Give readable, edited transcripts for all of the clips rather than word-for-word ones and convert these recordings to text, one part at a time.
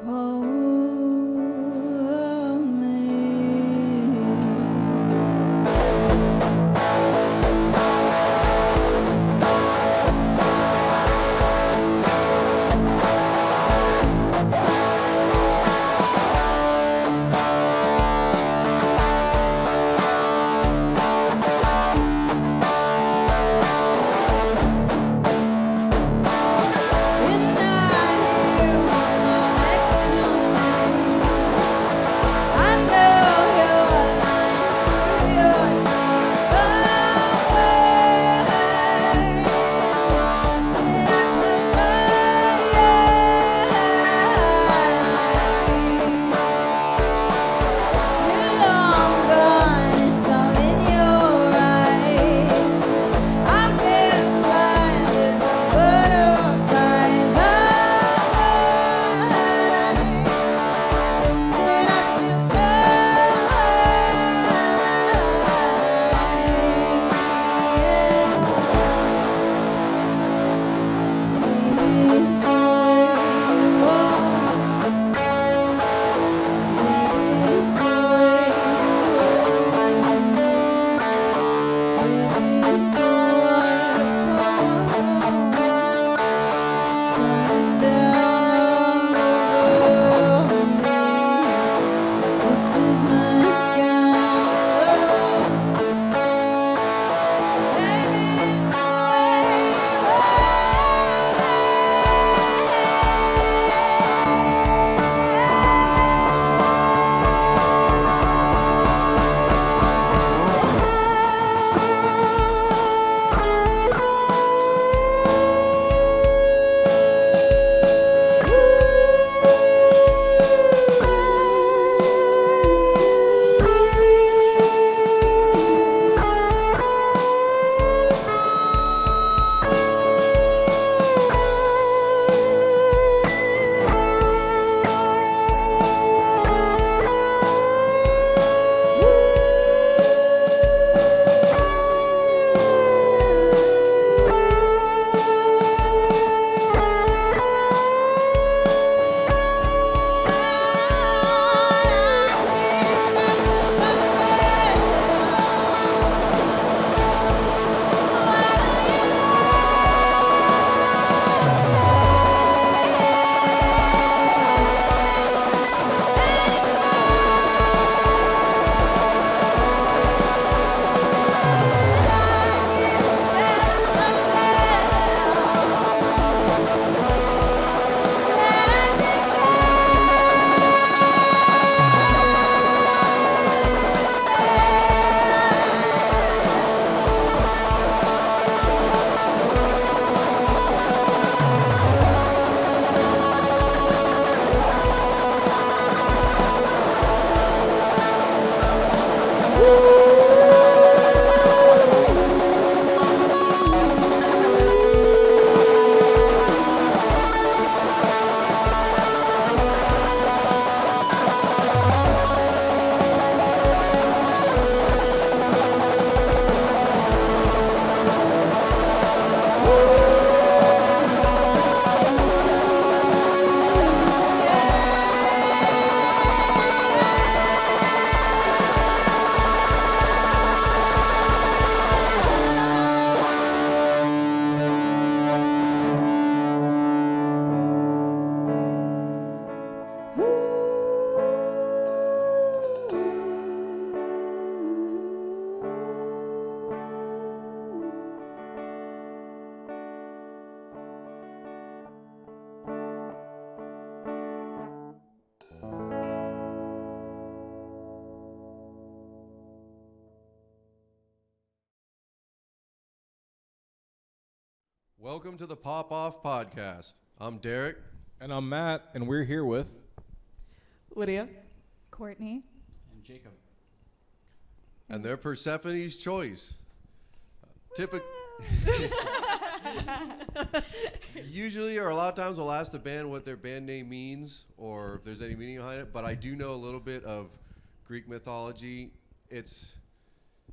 Hold me. Welcome to the Pop Off Podcast. I'm Derek. And I'm Matt, and we're here with Lydia, Courtney, and Jacob. And they're Persephone's Choice. Usually, or a lot of times, we'll ask the band what their band name means or if there's any meaning behind it, but I do know a little bit of Greek mythology. It's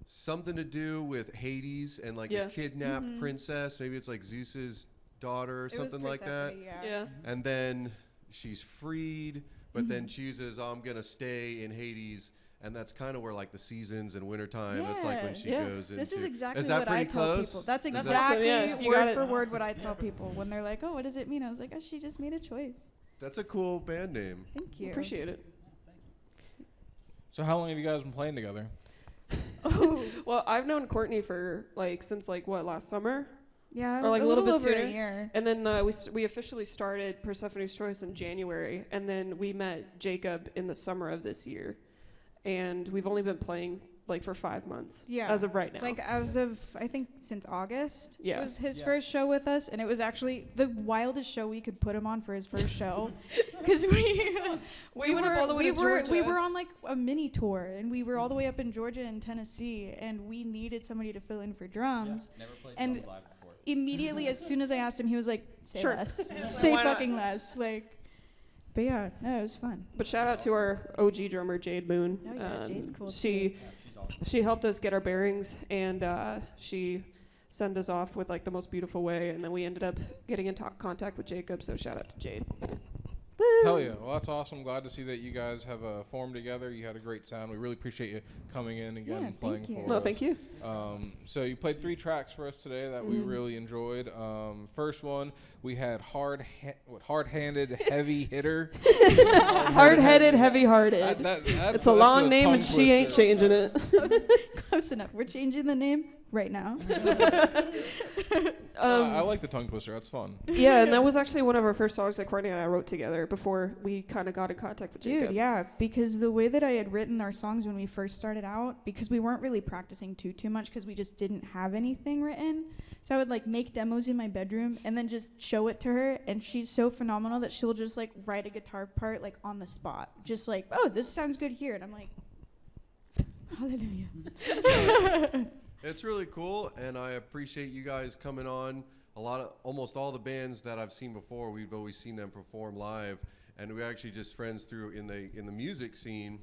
something to do with Hades and like a kidnapped princess. Maybe it's like Zeus's daughter or something like that. yeah. And then she's freed, but then chooses, I'm going to stay in Hades. And that's kind of where like the seasons and wintertime, that's like when she goes into. This is exactly that what I pretty tell close? people. That's That's exactly awesome, yeah. word for word what I tell people when they're like, oh, what does it mean? I was like, oh, she just made a choice. That's a cool band name. Thank you. Appreciate it. So how long have you guys been playing together? Well, I've known Courtney for since last summer, Yeah, or like a little bit over sooner. a year. And then we officially started Persephone's Choice in January, and then we met Jacob in the summer of this year, and we've only been playing for 5 months. Yeah. As of right now. Like as of I think since August Yeah. was his first show with us, and it was actually the wildest show we could put him on for his first show, because we went up all the way to Georgia. we were on like a mini tour, and we were all the way up in Georgia and Tennessee, and we needed somebody to fill in for drums. Never played And drums live before. Immediately, as soon as I asked him, he was like, "Say Sure. less, say Why not? fucking less." But yeah, no, it was fun. But shout out to our OG drummer Jade Moon. Oh yeah, Jade's cool She Yeah, she's awesome. she helped us get our bearings, and she sent us off with the most beautiful way, and then we ended up getting in contact with Jacob. So shout out to Jade. Hell yeah. Well, that's awesome. Glad to see that you guys have formed together. You had a great sound. We really appreciate you coming in again Yeah, and playing thank you. for No, us. thank you. So you played 3 tracks for us today that we really enjoyed. First one, we had hard-handed, heavy hitter. Hard-headed, heavy-hearted. It's a long name, and she ain't changing it. Close enough. We're changing the name right now. I like the tongue twister. That's fun. Yeah, and that was actually one of our first songs that Courtney and I wrote together before we kind of got in contact with Jacob. Dude, yeah, because the way that I had written our songs when we first started out, because we weren't really practicing too much because we just didn't have anything written. So I would make demos in my bedroom and then just show it to her, and she's so phenomenal that she'll just write a guitar part on the spot. Just oh, this sounds good here. And I'm like, hallelujah. It's really cool, and I appreciate you guys coming on. Almost all the bands that I've seen before, we've always seen them perform live, and we're actually just friends through in the music scene.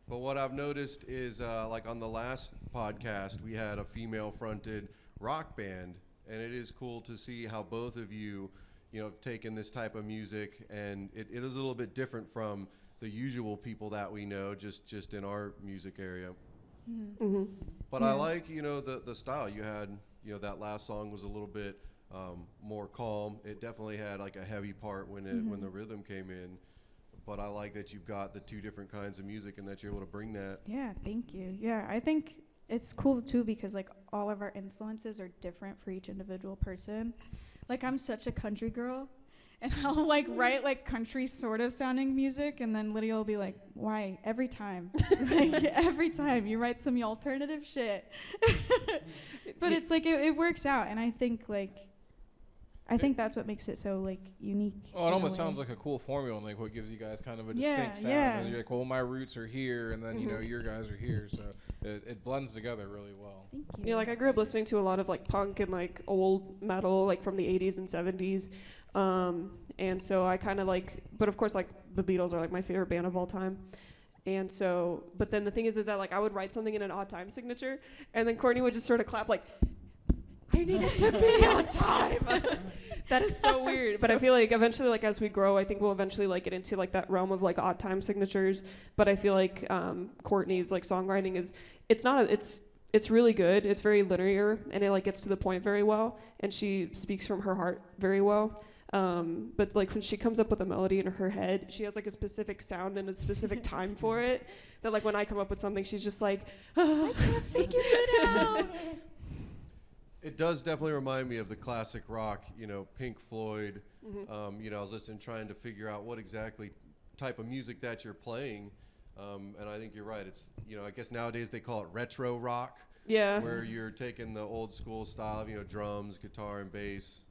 But what I've noticed is, on the last podcast, we had a female-fronted rock band, and it is cool to see how both of you, have taken this type of music, and it is a little bit different from the usual people that we know, just in our music area. Mm-hmm. But I like, the style you had. That last song was a little bit more calm. It definitely had a heavy part when the rhythm came in. But I like that you've got the 2 different kinds of music and that you're able to bring that. Yeah, thank you. Yeah, I think it's cool too because all of our influences are different for each individual person. I'm such a country girl, and I'll write country sort of sounding music, and then Lydia will be like, "Why every time? Every time you write some alternative shit." But it's it works out, and I think that's what makes it so unique. Oh, it almost sounds like a cool formula, and what gives you guys kind of a distinct sound. Yeah. Because you're well, my roots are here, and then your guys are here, so it blends together really well. Thank you. I grew up listening to a lot of punk and old metal from the 80s and 70s. And so I kind of but of course the Beatles are my favorite band of all time. And so, but then the thing is that I would write something in an odd time signature, and then Courtney would just sort of clap I need it to be on time. That is so weird. But I feel eventually as we grow, I think we'll eventually get into that realm of odd time signatures. But I feel Courtney's songwriting it's really good. It's very linear, and it gets to the point very well, and she speaks from her heart very well. But when she comes up with a melody in her head, she has a specific sound and a specific time for it. That when I come up with something, she's just I can't figure it out. It does definitely remind me of the classic rock, Pink Floyd. I was listening, trying to figure out what exactly type of music that you're playing. And I think you're right. It's, I guess nowadays they call it retro rock. Yeah. Where you're taking the old school style of, drums, guitar, and bass.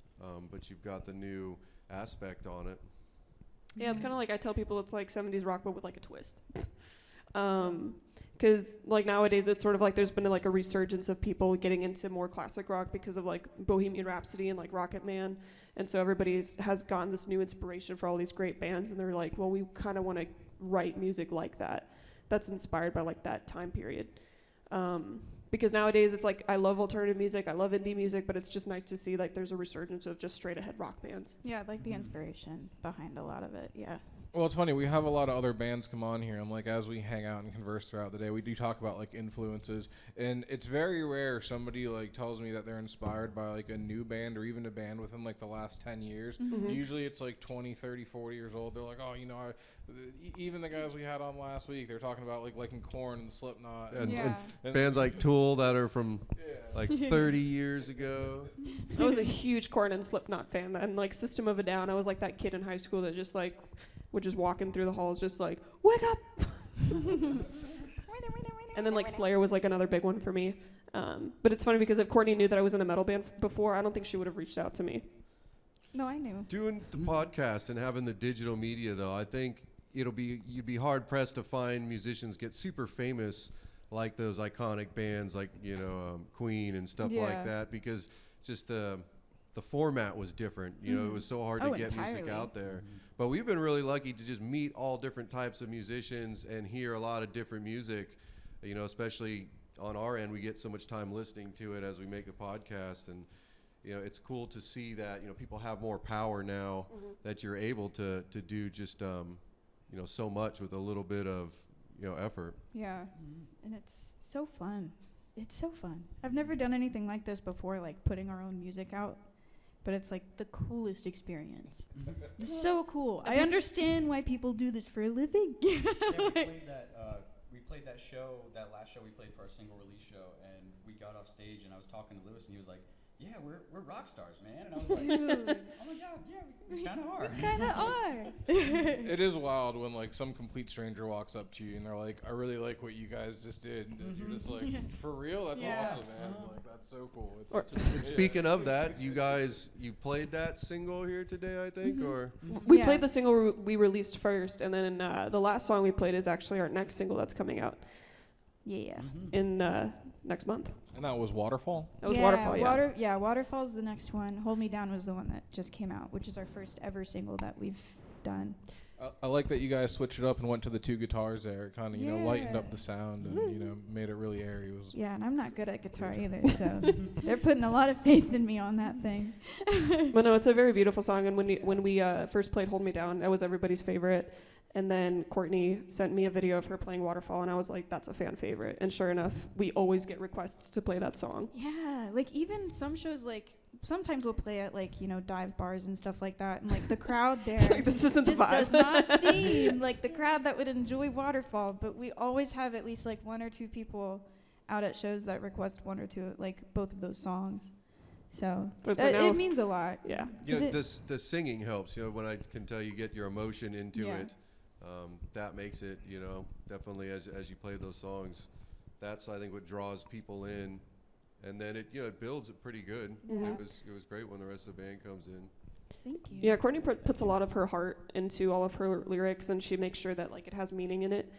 but you've got the new aspect on it. Yeah, it's kind of like I tell people it's like 70s rock, but with like a twist. Because like nowadays it's sort of like there's been like a resurgence of people getting into more classic rock because of like Bohemian Rhapsody and like Rocket Man, and so everybody's has gotten this new inspiration for all these great bands, and they're like, well, we kind of want to write music like that that's inspired by like that time period. Because nowadays it's like I love alternative music, I love indie music, but it's just nice to see like there's a resurgence of just straight ahead rock bands. Yeah, like the inspiration behind a lot of it. Yeah. Well, it's funny. We have a lot of other bands come on here, and like as we hang out and converse throughout the day, we do talk about like influences. And it's very rare somebody like tells me that they're inspired by like a new band or even a band within like the last 10 years. Mm-hmm. Usually it's like 20, 30, 40 years old. They're like, oh, you know, even the guys we had on last week, they're talking about like liking Korn and Slipknot. And bands like Tool that are from like 30 years ago. I was a huge Korn and Slipknot fan, and like System of a Down, I was like that kid in high school that just like would just walking through the halls just like, wake up! And then like Slayer was like another big one for me. But it's funny because if Courtney knew that I was in a metal band before, I don't think she would have reached out to me. No, I knew. Doing the podcast and having the digital media, though, I think you'd be hard pressed to find musicians get super famous like those iconic bands like Queen and stuff like that, because just the format was different. It was so hard to get music out there. But we've been really lucky to just meet all different types of musicians and hear a lot of different music. Especially on our end, we get so much time listening to it as we make the podcast, and it's cool to see that people have more power now, that you're able to do just so much with a little bit of effort. Yeah, and it's so fun. It's so fun. I've never done anything like this before, like putting our own music out, but it's like the coolest experience. It's so cool. I understand why people do this for a living. Yeah, we played that show, that last show we played for our single release show, and we got off stage and I was talking to Lewis and he was like, yeah, we're rock stars, man. And I was like, Dude. oh my God, yeah, we kind of are. We kind of are. It is wild when like some complete stranger walks up to you and they're like, I really like what you guys just did. And you're just like, for real? That's awesome, man. Like, that's so cool. Speaking of that, you played that single here today, I think, or? We played the single we released first, and then the last song we played is actually our next single that's coming out. Yeah. In next month. And that was Waterfall? That was Waterfall, yeah. Waterfall's the next one. Hold Me Down was the one that just came out, which is our first ever single that we've done. I like that you guys switched it up and went to the two guitars there. It kind of, lightened up the sound and, made it really airy. Yeah, and I'm not good at guitar either, so they're putting a lot of faith in me on that thing. But no, it's a very beautiful song, and when we first played Hold Me Down, that was everybody's favorite. And then Courtney sent me a video of her playing Waterfall, and I was like, that's a fan favorite. And sure enough, we always get requests to play that song. Yeah, like even some shows, like sometimes we'll play at like, dive bars and stuff like that. And like the crowd there like, this isn't just the vibe. Does not seem like the crowd that would enjoy Waterfall. But we always have at least like one or two people out at shows that request one or two, like both of those songs. So it means a lot. Yeah. The singing helps, when I can tell you get your emotion into it. That makes it, definitely as you play those songs, that's I think what draws people in, and then it builds it pretty good. Mm-hmm. It was great when the rest of the band comes in. Thank you. Yeah, Courtney puts a lot of her heart into all of her lyrics, and she makes sure that like it has meaning in it.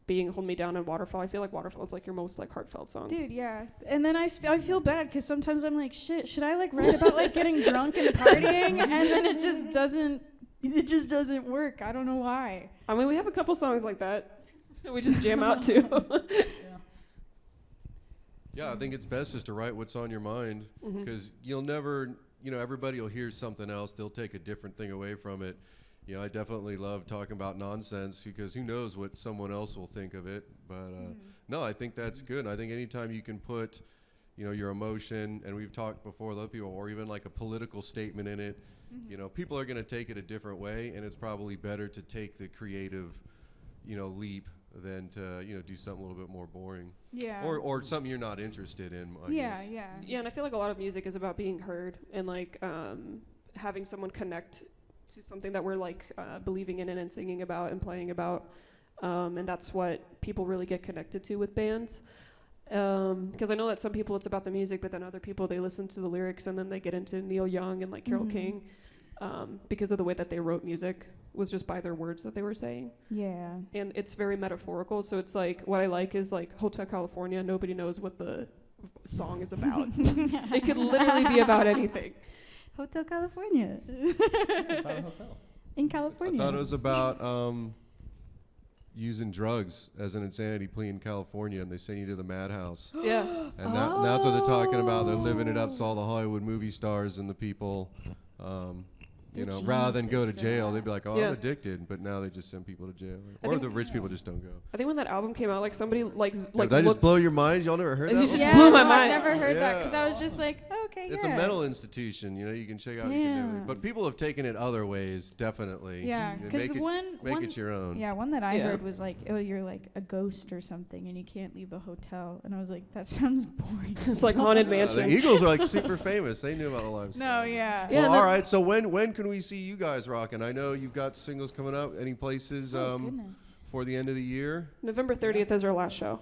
Being Hold Me Down and Waterfall, I feel like Waterfall is like your most like heartfelt song. Dude, yeah. And then I feel bad because sometimes I'm like, shit, should I like write about like getting drunk and partying? And then it just doesn't work. I don't know why. I mean, we have a couple songs like that we just jam out to. Yeah, I think it's best just to write what's on your mind, because you'll never, everybody will hear something else. They'll take a different thing away from it. I definitely love talking about nonsense because who knows what someone else will think of it. But no, I think that's good. I think anytime you can put, your emotion, and we've talked before with other people, or even like a political statement in it, people are going to take it a different way, and it's probably better to take the creative, leap than to, do something a little bit more boring. Yeah. Or something you're not interested in, I guess. Yeah, and I feel like a lot of music is about being heard and like having someone connect to something that we're like believing in and singing about and playing about, and that's what people really get connected to with bands. Because I know that some people it's about the music, but then other people they listen to the lyrics and then they get into Neil Young and like Carole King, because of the way that they wrote music was just by their words that they were saying. Yeah. And it's very metaphorical. So it's like what I like is like Hotel California. Nobody knows what the song is about. It could literally be about anything. Hotel California. It's about a hotel. In California. I thought it was about using drugs as an insanity plea in California, and they send you to the madhouse. Yeah. And that's what they're talking about. They're living it up, so all the Hollywood movie stars and the people, you know, rather than go to jail, they'd be like, oh, Yeah. I'm addicted. But now they just send people to jail. I Or think- the rich people just don't go. I think when that album came out, like somebody like Did like that just looked- blow your mind? Y'all never heard It that just before? blew my no, mind. I've never heard that Yeah. because I was just like, okay, It's yeah. a mental institution, you know. You can check out. You can do Yeah. it. But people have taken it other ways, definitely. Yeah, And because make one it your own. yeah, one that I Yeah. heard was like, oh, you're like a ghost or something, and you can't leave the hotel. And I was like, that sounds boring. it's like Haunted The Mansion. Eagles are like super famous. They knew about the lifestyle. No, yeah. Yeah, Well, and all then- right. So when can we see you guys rocking? I know you've got singles coming up. Any places Oh, goodness. for the end of the year? November 30th is our last show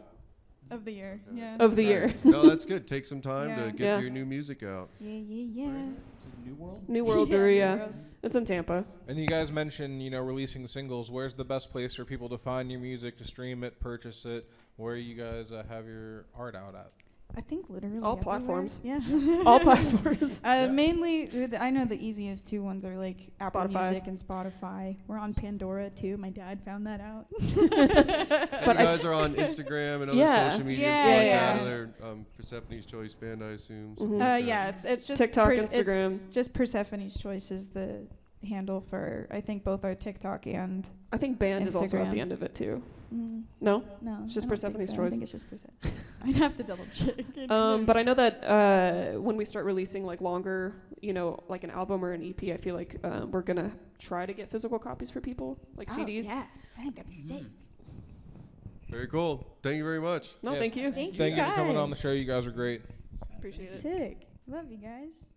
Of the year, yeah. of the year. No, that's good. Take some time Yeah. to get Yeah. your new music out. Yeah, yeah, yeah. Where is it? Is it New World? New World Yeah, Brewery, New yeah. World. It's in Tampa. And you guys mentioned, releasing singles. Where's the best place for people to find your music, to stream it, purchase it? Where you guys have your art out at? I think literally All everywhere. platforms. Yeah. All platforms. Mainly, I know the easiest two ones are like Apple Spotify. Music and Spotify. We're on Pandora too. My dad found that out. And But you I- guys are on Instagram and other Yeah. social media Yeah, and stuff like yeah. that. They're Persephone's Choice Band, I assume. something Mhm. like that. Yeah, it's just TikTok, it's Instagram. just Persephone's Choice is the handle for I think both our TikTok and I think band is also at Instagram. the end of it too. no, No? it's just Persephone's I Choice? think it's just Persephone. I'd have to double check. But I know that when we start releasing like longer, like an album or an EP, I feel like we're gonna try to get physical copies for people, like CDs. Yeah, I think that'd be sick. Very cool. Thank you very much. No, Yeah. thank you. Thank you Thank you for coming on the guys. show. You guys are great. Appreciate it. Sick. Love you guys.